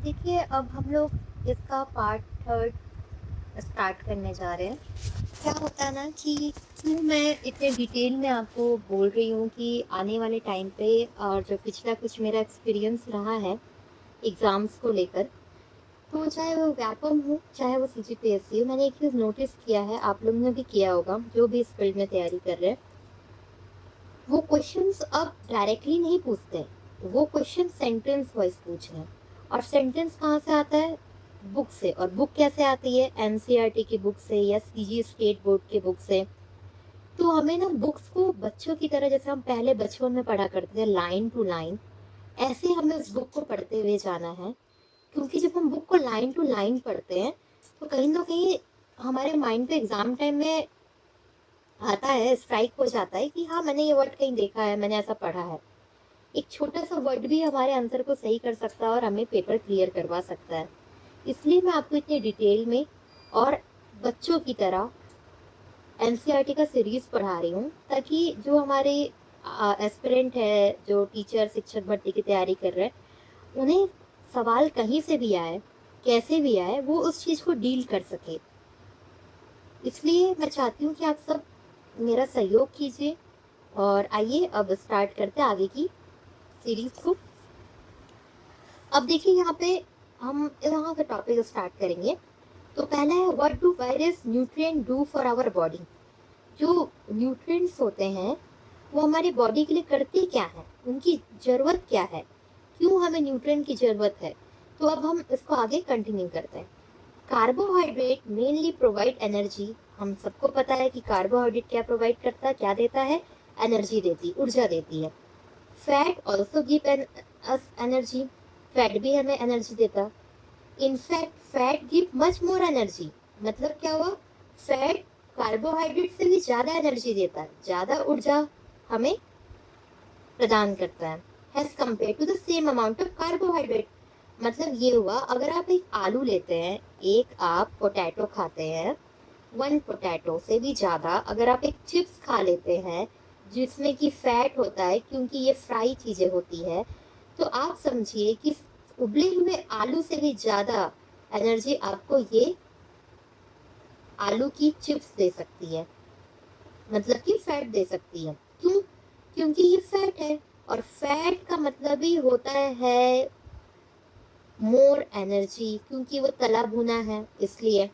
देखिए, अब हम लोग इसका पार्ट थर्ड स्टार्ट करने जा रहे हैं। क्या होता है ना कि क्यों मैं इतने डिटेल में आपको बोल रही हूँ कि आने वाले टाइम पे और जो पिछला कुछ मेरा एक्सपीरियंस रहा है एग्ज़ाम्स को लेकर, तो चाहे वो व्यापम हो, चाहे वो सीजीपीएससी हो, मैंने एक चीज़ नोटिस किया है, आप लोगों ने भी किया होगा, जो भी इस फील्ड में तैयारी कर रहे हैं, वो क्वेश्चंस अब डायरेक्टली नहीं पूछते, वो क्वेश्चन सेंटेंस वाइज पूछ रहे हैं। और सेंटेंस कहाँ से आता है? बुक से। और बुक कैसे आती है? एनसीईआरटी की बुक से या सीजी स्टेट बोर्ड की बुक से। तो हमें ना बुक्स को बच्चों की तरह, जैसे हम पहले बचपन में पढ़ा करते थे लाइन टू लाइन, ऐसे हमें उस बुक को पढ़ते हुए जाना है। क्योंकि जब हम बुक को लाइन टू लाइन पढ़ते हैं तो कहीं ना कहीं हमारे माइंड पे एग्जाम टाइम में आता है, स्ट्राइक हो जाता है कि हाँ, मैंने ये वर्ड कहीं देखा है, मैंने ऐसा पढ़ा है। एक छोटा सा वर्ड भी हमारे आंसर को सही कर सकता है और हमें पेपर क्लियर करवा सकता है। इसलिए मैं आपको इतने डिटेल में और बच्चों की तरह एनसीईआरटी का सीरीज पढ़ा रही हूँ, ताकि जो हमारे एस्पिरेंट है, जो टीचर शिक्षक भर्ती की तैयारी कर रहे हैं, उन्हें सवाल कहीं से भी आए, कैसे भी आए, वो उस चीज़ को डील कर सके। इसलिए मैं चाहती हूँ कि आप सब मेरा सहयोग कीजिए। और आइए अब स्टार्ट करते हैं आगे की सीरीज को। अब देखिए, यहाँ पे हम यहाँ से टॉपिक स्टार्ट करेंगे। तो पहला है, what do various nutrient do for our body. जो न्यूट्रिएंट्स होते हैं वो हमारी बॉडी के लिए करते क्या है, उनकी जरूरत क्या है, क्यों हमें न्यूट्रिएंट की जरूरत है। तो अब हम इसको आगे कंटिन्यू करते हैं। Carbohydrate mainly provide energy. हम सबको पता है कि कार्बोहाइड्रेट क्या प्रोवाइड करता है, क्या देता है? एनर्जी देती, ऊर्जा देती है। Fat also give us energy. Fat भी हमें एनर्जी देता। In fact fat give much more energy. मतलब क्या हुआ? फैट कार्बोहाइड्रेट से भी ज्यादा एनर्जी देता है, ज्यादा ऊर्जा हमें प्रदान करता है as compare to the same amount of carbohydrate. मतलब ये हुआ, अगर आप एक आलू लेते हैं, एक आप पोटैटो खाते हैं, वन पोटैटो से भी ज्यादा अगर आप एक चिप्स खा लेते हैं जिसमें कि फैट होता है, क्योंकि ये फ्राई चीजें होती है, तो आप समझिए कि उबले हुए आलू से भी ज्यादा एनर्जी आपको ये आलू की चिप्स दे सकती है, मतलब कि फैट दे सकती है। क्यों? क्योंकि ये फैट है, और फैट का मतलब ही होता है मोर एनर्जी, क्योंकि वो तला भुना है इसलिए।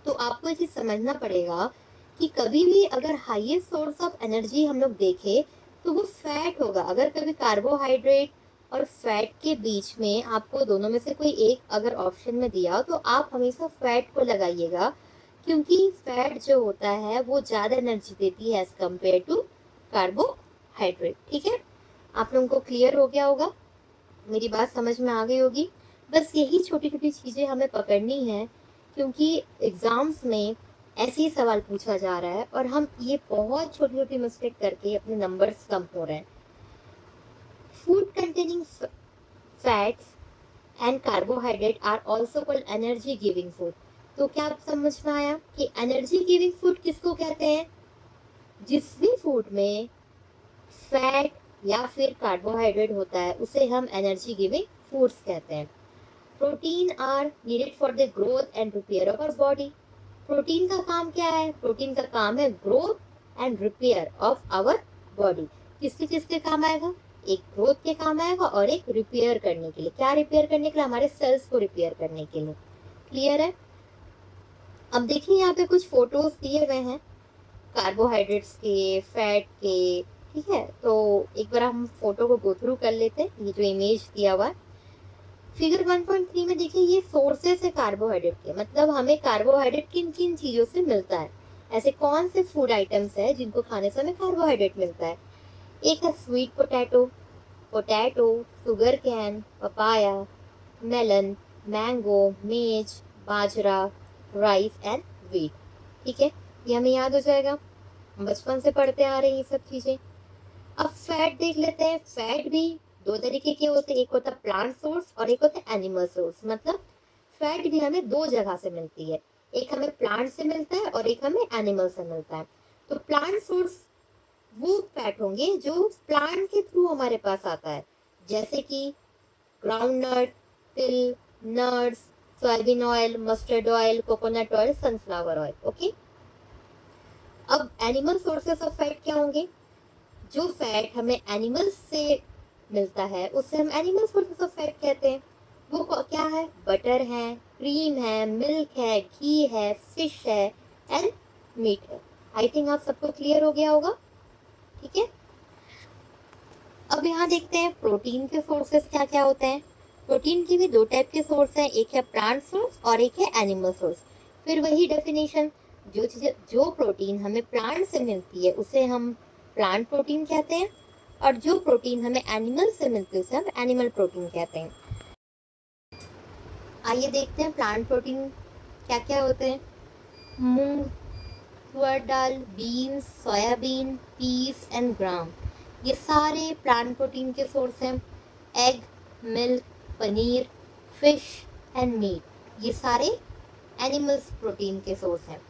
तो आपको ये चीज समझना पड़ेगा कि कभी भी अगर हाईएस्ट सोर्स ऑफ एनर्जी हम लोग देखें तो वो फैट होगा। अगर कभी कार्बोहाइड्रेट और फैट के बीच में आपको दोनों में से कोई एक अगर ऑप्शन में दिया तो आप हमेशा फैट को लगाइएगा, क्योंकि फैट जो होता है वो ज्यादा एनर्जी देती है एज कम्पेयर टू कार्बोहाइड्रेट। ठीक है, आप लोगों को क्लियर हो गया होगा, मेरी बात समझ में आ गई होगी। बस यही छोटी छोटी चीजें हमें पकड़नी है, क्योंकि एग्जाम्स में ऐसे ही सवाल पूछा जा रहा है और हम ये बहुत छोटी छोटी मिस्टेक करके अपने नंबर्स कम हो रहे हैं। Food containing fats and carbohydrate are also called energy giving food. तो क्या आप समझ में आया कि एनर्जी गिविंग फूड किसको कहते हैं? जिस भी फूड में फैट या फिर कार्बोहाइड्रेट होता है उसे हम एनर्जी गिविंग फूड्स कहते हैं। Protein are needed for the growth and repair of our body. Protein का काम क्या है? प्रोटीन का काम है growth and repair of our body. किसके किसके काम आएगा? एक ग्रोथ के काम आएगा और एक रिपेयर करने के लिए। क्या रिपेयर करने के लिए? हमारे सेल्स को रिपेयर करने के लिए। क्लियर है? अब देखिए, यहाँ पे कुछ फोटोज दिए हुए हैं कार्बोहाइड्रेट्स के, फैट के। ठीक है, तो एक बार हम फोटो को गो थ्रू कर लेते हैं। ये जो इमेज दिया हुआ है फिगर 1.3 में, देखिए ये सोर्सेस है कार्बोहाइड्रेट के। मतलब हमें कार्बोहाइड्रेट किन किन चीजों से मिलता है, ऐसे कौन से फूड आइटम्स है जिनको खाने से हमें कार्बोहाइड्रेट मिलता है। एक है sweet potato, potato, sugar cane, papaya, melon, mango, maize, बाजरा, राइस एंड व्हीट। ठीक है, ये हमें याद हो जाएगा, हम बचपन से पढ़ते आ रहे हैं ये सब चीजें। अब फैट देख लेते हैं। फैट भी दो तरीके के होते हैं, एक होता है प्लांट सोर्स और एक होता है एनिमल सोर्स। मतलब फैट भी हमें दो जगह से मिलती है, एक हमें प्लांट से मिलता है और एक हमें एनिमल से मिलता है। तो प्लांट सोर्स वो फैट होंगे जो प्लांट के थ्रू हमारे पास आता है, जैसे कि ग्राउंड नट, तिल, nuts, soybean oil, mustard oil, coconut oil, sunflower oil. Okay, अब एनिमल सोर्सेस ऑफ फैट क्या होंगे? जो फैट हमें एनिमल्स से मिलता है उसे हम एनिमल सोर्सेस ऑफ फैट कहते हैं। वो क्या है? बटर है, क्रीम है, मिल्क है, घी है, फिश है एंड मीट है। आई थिंक आप सबको क्लियर हो गया होगा। ठीक है, अब यहाँ देखते हैं प्रोटीन के सोर्सेस क्या क्या होते हैं। प्रोटीन की भी दो टाइप के सोर्स हैं, एक है प्लांट सोर्स और एक है एनिमल सोर्स। फिर वही डेफिनेशन, जो प्रोटीन हमें प्लांट से मिलती है उसे हम प्लांट प्रोटीन कहते हैं, और जो प्रोटीन हमें एनिमल से मिलती है उसे हम एनिमल प्रोटीन कहते हैं। आइए देखते हैं प्लांट प्रोटीन क्या क्या होते हैं। मूंग, तुअर दाल, beans, soybean, peas and gram, ये सारे प्लांट प्रोटीन के सोर्स हैं। Egg, milk, paneer, fish and meat, ये सारे एनिमल्स प्रोटीन के सोर्स हैं।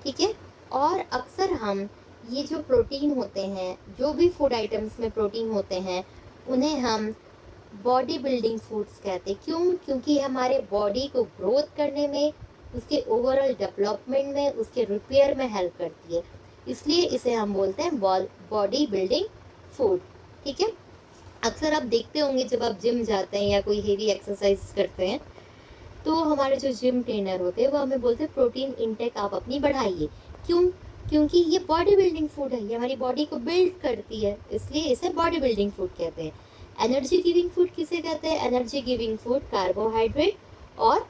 ठीक है, और अक्सर हम ये जो प्रोटीन होते हैं, जो भी फूड आइटम्स में प्रोटीन होते हैं, उन्हें हम बॉडी बिल्डिंग फूड्स कहते हैं। क्यों? क्योंकि हमारे बॉडी को ग्रोथ करने में, उसके ओवरऑल डेवलपमेंट में, उसके रिपेयर में हेल्प करती है, इसलिए इसे हम बोलते हैं बॉडी बिल्डिंग फूड। ठीक है, अक्सर आप देखते होंगे जब आप जिम जाते हैं या कोई हेवी एक्सरसाइज करते हैं तो हमारे जो जिम ट्रेनर होते हैं वो हमें बोलते हैं प्रोटीन इंटेक आप अपनी बढ़ाइए। क्यों? क्योंकि ये बॉडी बिल्डिंग फूड है, ये हमारी बॉडी को बिल्ड करती है, इसलिए इसे बॉडी बिल्डिंग फूड कहते हैं। एनर्जी गिविंग फूड किसे कहते हैं? एनर्जी गिविंग फूड कार्बोहाइड्रेट और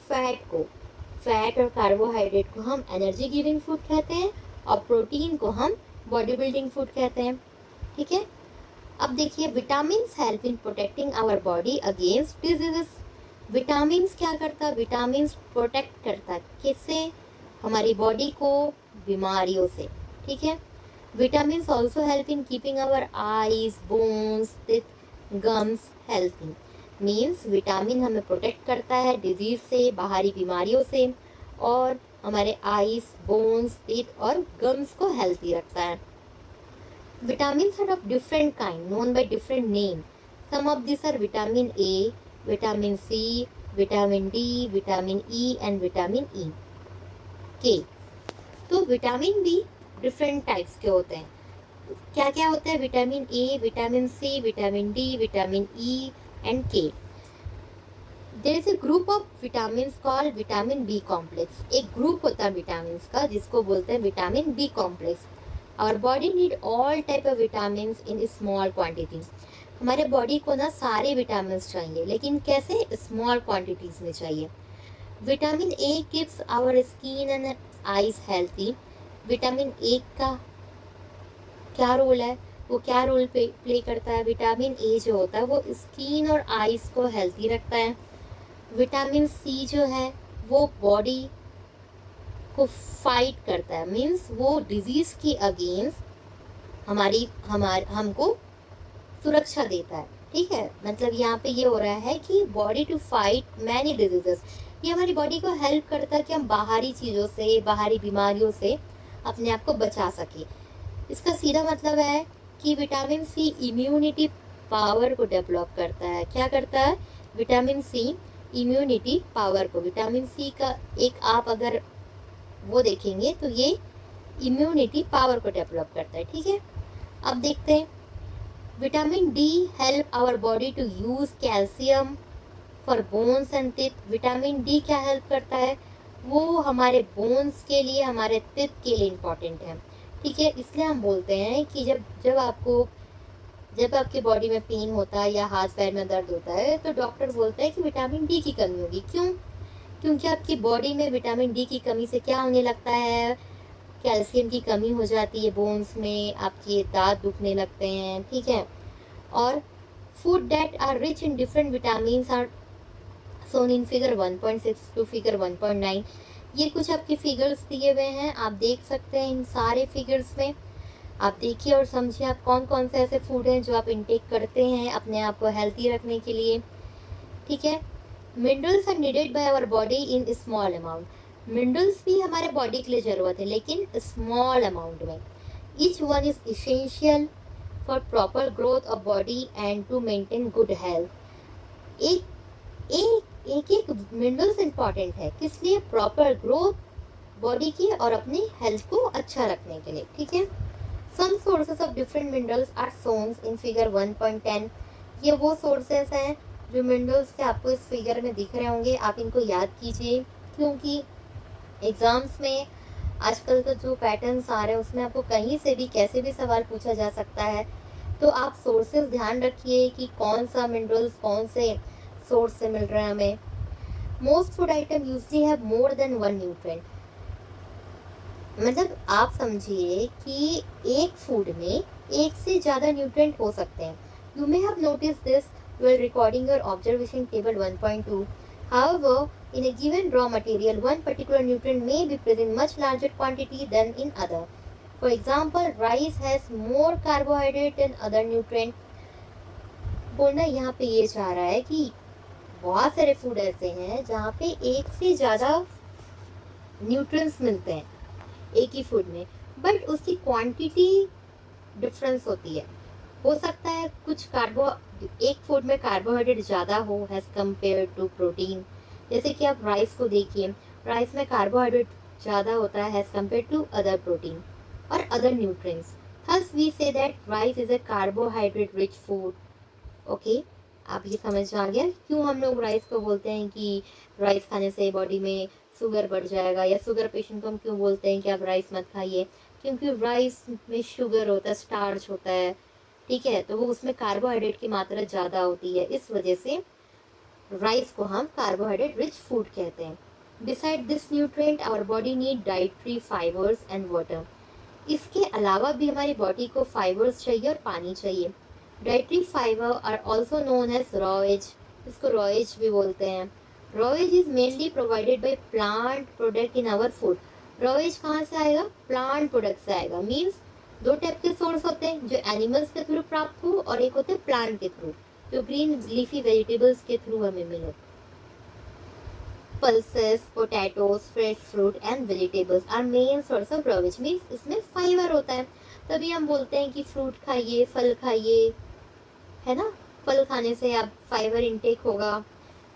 फैट और कार्बोहाइड्रेट को हम एनर्जी गिविंग फूड कहते हैं, और प्रोटीन को हम बॉडी बिल्डिंग फूड कहते हैं। ठीक है, अब देखिए vitamin help in protecting our body against diseases. Vitamin क्या करता है? विटामिन प्रोटेक्ट करता है किससे? हमारी बॉडी को बीमारियों से। ठीक है, vitamin also help in keeping our eyes, bones, gums healthy. Means vitamin हमें प्रोटेक्ट करता है डिजीज से, बाहरी बीमारियों से, और हमारे आईज, बोन्स, टीथ और गम्स को हेल्थी रखता है। Vitamins are of different kind, known by different name. Some of these are vitamin A, vitamin C, vitamin D, vitamin E and vitamin E. K. तो विटामिन भी different types के होते हैं। क्या क्या होता है? Vitamin A, vitamin C, vitamin D, vitamin E and K. There is a group of vitamin called vitamin B complex. एक ग्रुप होता है विटामिन का जिसको बोलते हैं vitamin B complex. Our body need all type of vitamins in small quantities. हमारे body को ना सारे विटामिन चाहिए, लेकिन कैसे? स्मॉल क्वांटिटीज में चाहिए। Vitamin A keeps our skin and eyes healthy. Vitamin A का क्या रोल है? वो क्या रोल प्ले करता है? विटामिन ए जो होता है वो स्किन और आईज को हेल्थी रखता है। विटामिन सी जो है वो बॉडी को फाइट करता है, मीन्स वो डिजीज की अगेंस्ट हमको सुरक्षा देता है। ठीक है, मतलब यहाँ पे ये हो रहा है कि body to fight many diseases, ये हमारी बॉडी को हेल्प करता है कि हम बाहरी चीज़ों से, बाहरी बीमारियों से अपने आप को बचा सके। इसका सीधा मतलब है कि विटामिन सी इम्यूनिटी पावर को डेवलप करता है। क्या करता है? विटामिन सी इम्यूनिटी पावर को, विटामिन सी का एक आप अगर वो देखेंगे तो ये इम्यूनिटी पावर को डेवलप करता है। ठीक है, अब देखते हैं vitamin D help our body to use calcium for bones and teeth. Vitamin D क्या हेल्प करता है? वो हमारे बोन्स के लिए, हमारे टीथ के लिए इम्पॉर्टेंट है। ठीक है, इसलिए हम बोलते हैं कि जब आपकी बॉडी में पेन होता है या हाथ पैर में दर्द होता है तो डॉक्टर बोलता है कि विटामिन डी की कमी होगी। क्यों? क्योंकि आपकी बॉडी में विटामिन डी की कमी से क्या होने लगता है? कैल्शियम की कमी हो जाती है बोन्स में, आपके दांत दुखने लगते हैं। ठीक है, और food that are rich in different vitamins are shown in figure 1.6 to figure 1.9। ये कुछ आपके फिगर्स दिए हुए हैं, आप देख सकते हैं। इन सारे फिगर्स में आप देखिए और समझिए आप कौन कौन से ऐसे फूड हैं जो आप इनटेक करते हैं अपने आप को हेल्थी रखने के लिए। ठीक है, minerals are needed by our body in small amount. Minerals भी हमारे बॉडी के लिए ज़रूरत है, लेकिन स्मॉल अमाउंट में। Each one is essential for proper growth of body and to maintain good health. एक मिनरल्स इंपॉर्टेंट है किस लिए? प्रॉपर ग्रोथ बॉडी की और अपनी हेल्थ को अच्छा रखने के लिए, ठीक है। Some sources of different minerals are shown in figure 1.10। ये वो सोर्सेस हैं जो मिनरल्स के आपको इस फिगर में दिख रहे होंगे, आप इनको याद कीजिए, क्योंकि एग्जाम्स में आजकल का जो पैटर्न्स आ रहे हैं उसमें आपको कहीं से भी कैसे भी सवाल पूछा जा सकता है। तो आप सोर्सेज ध्यान रखिए कि कौन सा मिनरल्स कौन से सोर्स से मिल रहा है हमें। Most food item usually have more than one nutrient. मतलब आप समझिए कि एक फूड में एक से ज़्यादा न्यूट्रिएंट हो सकते हैं। You may have notice this while recording your observation table 1.2. However, in a given raw material, one particular nutrient may be present in much larger quantity than in other. For example, rice has more carbohydrate than other nutrient. बोलना यहाँ पे ये चाह रहा है कि बहुत सारे फूड ऐसे हैं जहाँ पे एक से ज़्यादा न्यूट्रिएंट्स मिलते हैं एक ही फूड में, बट उसकी क्वांटिटी डिफरेंस होती है। हो सकता है कुछ एक फूड में कार्बोहाइड्रेट ज़्यादा हो एज कम्पेयर टू प्रोटीन। जैसे कि आप राइस को देखिए, राइस में कार्बोहाइड्रेट ज़्यादा होता है as compare to other protein और other nutrients. Thus we say that rice is a carbohydrate rich food. Okay, आप ये समझ आ गया क्यों हम लोग राइस को बोलते हैं कि राइस खाने से बॉडी में शुगर बढ़ जाएगा, या शुगर पेशेंट को हम क्यों बोलते हैं कि आप राइस मत खाइए, क्योंकि राइस में शुगर होता है, स्टार्च होता है, ठीक है, तो वो उसमें कार्बोहाइड्रेट की मात्रा ज़्यादा होती है, इस वजह से राइस को हम कार्बोहाइड्रेट रिच फूड कहते हैं। Beside this nutrient our body need dietary fibres and water. इसके अलावा भी हमारी बॉडी को फाइबर्स चाहिए और पानी चाहिए। Dietary fibre are also known as roughage, इसको रॉ वेज भी बोलते हैं। Roughage is mainly provided by plant product in our food. Roughage कहाँ से आएगा? प्लांट प्रोडक्ट से आएगा। मीन्स दो टाइप के सोर्स होते हैं, जो एनिमल्स के थ्रू प्राप्त हो और एक होते हैं प्लांट के थ्रू, जो ग्रीन लीफी वेजिटेबल्स के थ्रू हमें मिले। Pulses, potatoes, fresh fruit and vegetables are main source of roughage. मीन्स इसमें फाइबर होता है, तभी हम बोलते हैं कि फ्रूट खाइए, फल खाइए, है ना, फल खाने से आप फाइबर इनटेक होगा,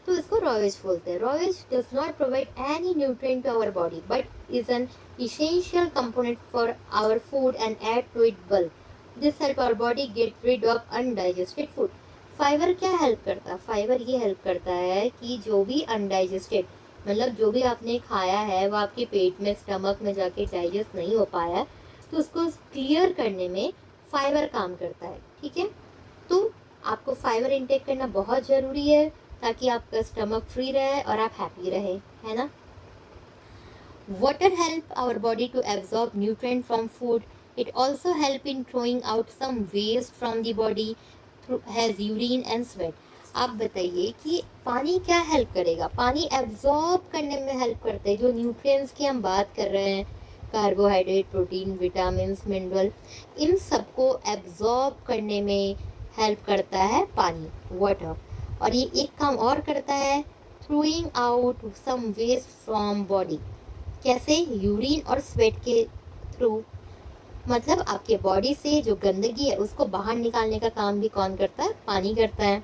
तो इसको रॉ वेज बोलते हैं। Roughage does not provide any nutrient to our body but is an essential component for our food and add to it bulk. This help our body get rid of undigested food. Fibre क्या help करता है? Fibre ये help करता है कि जो भी undigested, मतलब जो भी आपने खाया है वो आपके पेट में, स्टमक में जाके डाइजेस्ट नहीं हो पाया है, तो उसको क्लियर करने में फाइबर काम करता है, ठीक है। तो आपको फाइबर इनटेक करना बहुत ज़रूरी है ताकि आपका स्टमक फ्री रहे और आप हैप्पी रहे, है ना। Water help our body to absorb nutrient from food. It also help in throwing out some waste from the body through has urine and sweat. आप बताइए कि पानी क्या हेल्प करेगा? पानी एब्जॉर्ब करने में हेल्प करते हैं। जो न्यूट्रिएंट्स की हम बात कर रहे हैं, कार्बोहाइड्रेट, प्रोटीन, विटामिन, मिनरल, इन सबको एब्जॉर्ब करने में हेल्प करता है पानी, वाटर। और ये एक काम और करता है, throwing out some waste from body. कैसे? यूरिन और स्वेट के थ्रू। मतलब आपके बॉडी से जो गंदगी है उसको बाहर निकालने का काम भी कौन करता है? पानी करता है।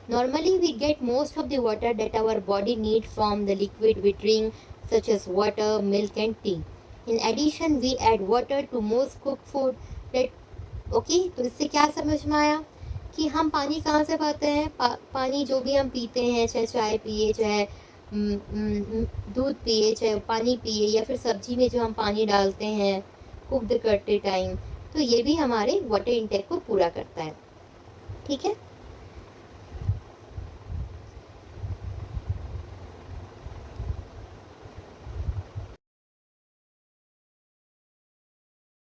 Normally we get most of the water that our body need from the liquid we drink such as water, milk and tea. In addition we add water to most cook food that. Okay, तो इससे क्या समझ में आया कि हम पानी कहाँ से पाते हैं? पानी जो भी हम पीते हैं, चाहे चाय पिए, चाहे दूध पिए, चाहे पानी पिए, या फिर सब्जी में जो हम पानी डालते हैं कुक्ड करते टाइम, तो ये भी हमारे वाटर इंटेक को पूरा करता है, ठीक है।